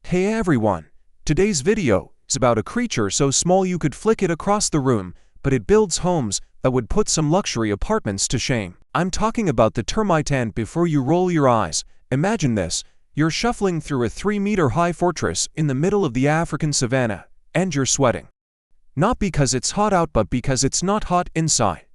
Hey everyone! Today's video is about a creature so small you could flick it across the room, but it builds homes that would put some luxury apartments to shame. I'm talking about the termite ant. Before you roll your eyes, imagine this. You're shuffling through a 3-meter-high fortress in the middle of the African savannah, and you're sweating. Not because it's hot out, but because it's not hot inside.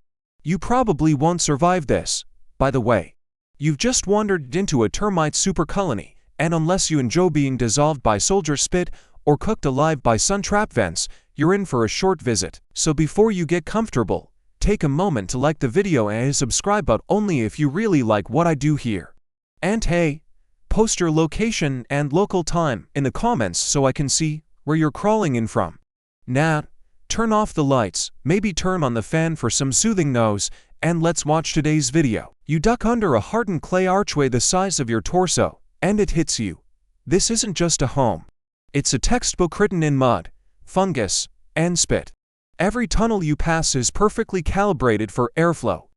You probably won't survive this, by the way. You've just wandered into a termite super colony, and unless you enjoy being dissolved by soldier spit or cooked alive by sun trap vents, you're in for a short visit. So before you get comfortable, take a moment to like the video and subscribe, but only if you really like what I do here. And hey, post your location and local time in the comments so I can see where you're crawling in from. Now, turn off the lights, maybe turn on the fan for some soothing nose, and let's watch today's video. You duck under a hardened clay archway the size of your torso, and it hits you. This isn't just a home. It's a textbook written in mud, fungus, and spit. Every tunnel you pass is perfectly calibrated for airflow.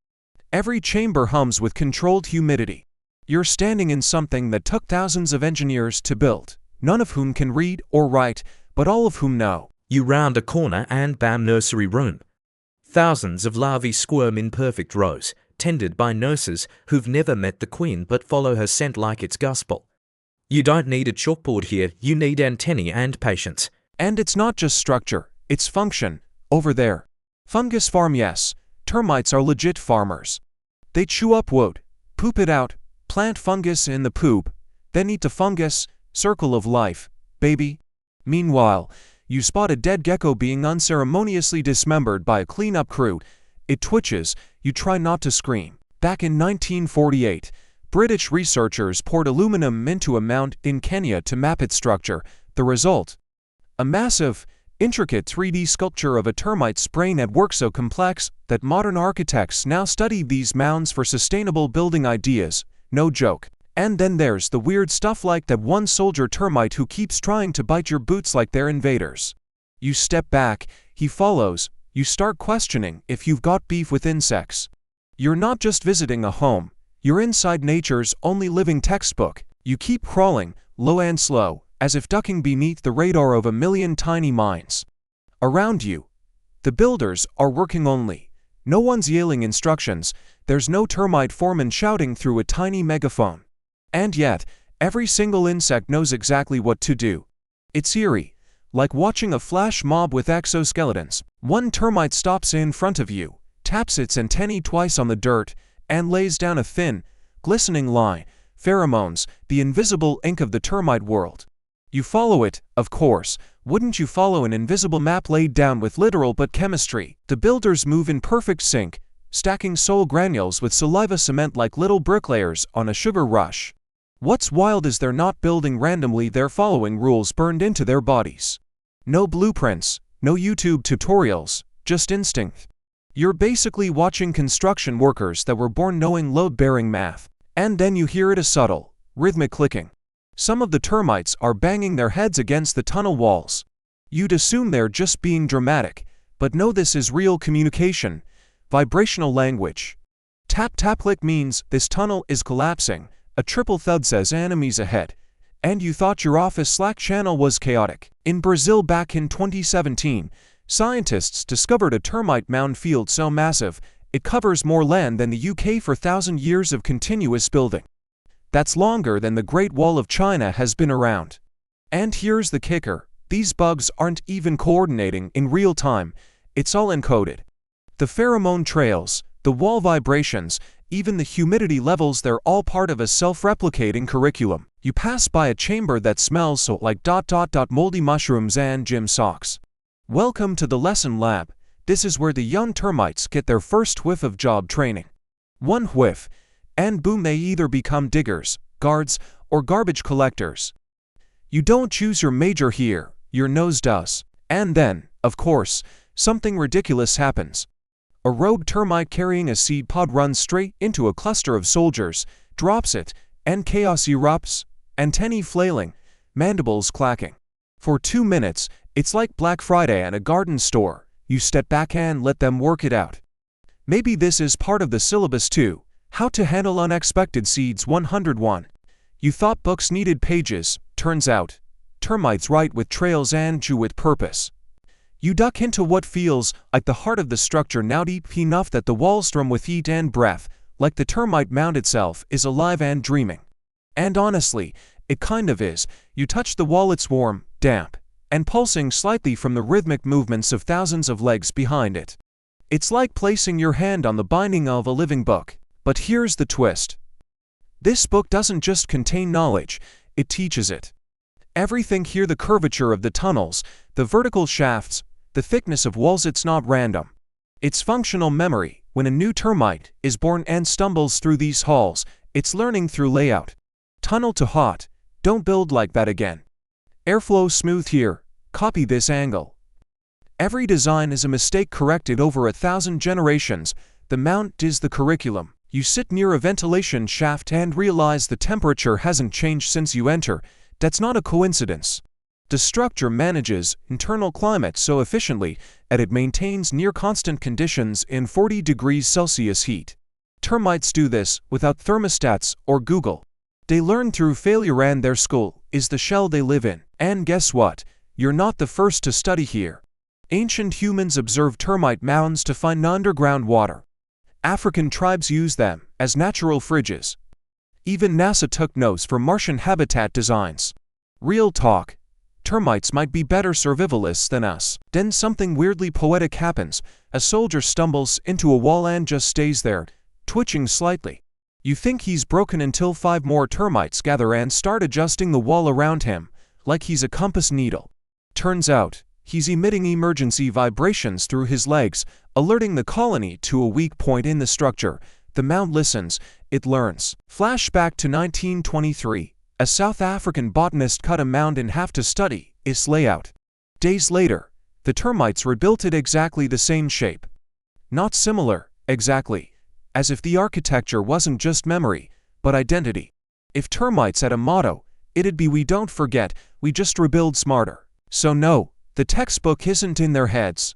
Every chamber hums with controlled humidity. You're standing in something that took thousands of engineers to build, none of whom can read or write, but all of whom know. You round a corner and bam, nursery room. Thousands of larvae squirm in perfect rows, tended by nurses who've never met the queen but follow her scent like it's gospel. You don't need a chalkboard here, you need antennae and patience. And it's not just structure, it's function. Over there. Fungus farm, yes. Termites are legit farmers. They chew up wood, poop it out, plant fungus in the poop, then eat the fungus. Circle of life, baby. Meanwhile, you spot a dead gecko being unceremoniously dismembered by a cleanup crew. It twitches, you try not to scream. Back in 1948, British researchers poured aluminum into a mound in Kenya to map its structure. The result? A massive, intricate 3D sculpture of a termite's brain at work, so complex that modern architects now study these mounds for sustainable building ideas. No joke. And then there's the weird stuff like that one soldier termite who keeps trying to bite your boots like they're invaders. You step back, he follows, you start questioning if you've got beef with insects. You're not just visiting a home, you're inside nature's only living textbook. You keep crawling, low and slow, as if ducking beneath the radar of a million tiny minds. Around you, the builders are working only. No one's yelling instructions, there's no termite foreman shouting through a tiny megaphone. And yet, every single insect knows exactly what to do. It's eerie, like watching a flash mob with exoskeletons. One termite stops in front of you, taps its antennae twice on the dirt, and lays down a thin, glistening line. Pheromones, the invisible ink of the termite world. You follow it, of course. Wouldn't you follow an invisible map laid down with literal but chemistry? The builders move in perfect sync, stacking soil granules with saliva cement like little bricklayers on a sugar rush. What's wild is they're not building randomly, they're following rules burned into their bodies. No blueprints, no YouTube tutorials, just instinct. You're basically watching construction workers that were born knowing load-bearing math. And then you hear it, a subtle, rhythmic clicking. Some of the termites are banging their heads against the tunnel walls. You'd assume they're just being dramatic, but no, this is real communication, vibrational language. Tap tap click means this tunnel is collapsing. A triple thud says enemies ahead. And you thought your office Slack channel was chaotic. In Brazil back in 2017, scientists discovered a termite mound field so massive, it covers more land than the UK for 1,000 years of continuous building. That's longer than the Great Wall of China has been around. And here's the kicker, these bugs aren't even coordinating in real time, it's all encoded. The pheromone trails, the wall vibrations, even the humidity levels, they're all part of a self-replicating curriculum. You pass by a chamber that smells so like ... moldy mushrooms and gym socks. Welcome to the lesson lab. This is where the young termites get their first whiff of job training. One whiff, and boom, they either become diggers, guards, or garbage collectors. You don't choose your major here, your nose does. And then, of course, something ridiculous happens. A rogue termite carrying a seed pod runs straight into a cluster of soldiers, drops it, and chaos erupts, antennae flailing, mandibles clacking. For 2 minutes, it's like Black Friday at a garden store. You step back and let them work it out. Maybe this is part of the syllabus too. How to handle unexpected seeds 101. You thought books needed pages, turns out, termites write with trails and chew with purpose. You duck into what feels like the heart of the structure, now deep enough that the walls strum with heat and breath, like the termite mound itself is alive and dreaming. And honestly, it kind of is. You touch the wall, it's warm, damp, and pulsing slightly from the rhythmic movements of thousands of legs behind it. It's like placing your hand on the binding of a living book. But here's the twist. This book doesn't just contain knowledge, it teaches it. Everything here, the curvature of the tunnels, the vertical shafts, the thickness of walls, it's not random. It's functional memory. When a new termite is born and stumbles through these halls, it's learning through layout. Tunnel to hot, don't build like that again. Airflow smooth here, copy this angle. Every design is a mistake corrected over 1,000 generations. The mount is the curriculum. You sit near a ventilation shaft and realize the temperature hasn't changed since you enter. That's not a coincidence. The structure manages internal climate so efficiently that it maintains near constant conditions in 40 degrees Celsius heat. Termites do this without thermostats or Google. They learn through failure, and their school is the shell they live in. And guess what? You're not the first to study here. Ancient humans observed termite mounds to find underground water. African tribes use them as natural fridges. Even NASA took notes for Martian habitat designs. Real talk. Termites might be better survivalists than us. Then something weirdly poetic happens. A soldier stumbles into a wall and just stays there, twitching slightly. You think he's broken until 5 more termites gather and start adjusting the wall around him, like he's a compass needle. Turns out, he's emitting emergency vibrations through his legs, alerting the colony to a weak point in the structure. The mound listens, it learns. Flashback to 1923. A South African botanist cut a mound in half to study its layout. Days later, the termites rebuilt it exactly the same shape. Not similar, exactly. As if the architecture wasn't just memory, but identity. If termites had a motto, it'd be "We don't forget, we just rebuild smarter." So no, the textbook isn't in their heads.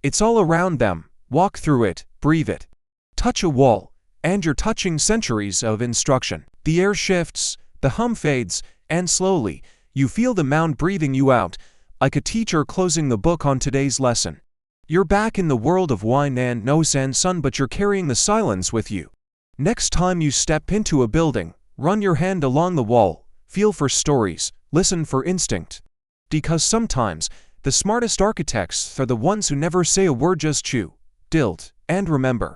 It's all around them. Walk through it, breathe it. Touch a wall, and you're touching centuries of instruction. The air shifts, the hum fades, and slowly, you feel the mound breathing you out, like a teacher closing the book on today's lesson. You're back in the world of wine and nose and sun, but you're carrying the silence with you. Next time you step into a building, run your hand along the wall, feel for stories, listen for instinct. Because sometimes, the smartest architects are the ones who never say a word, just chew, tilt, and remember.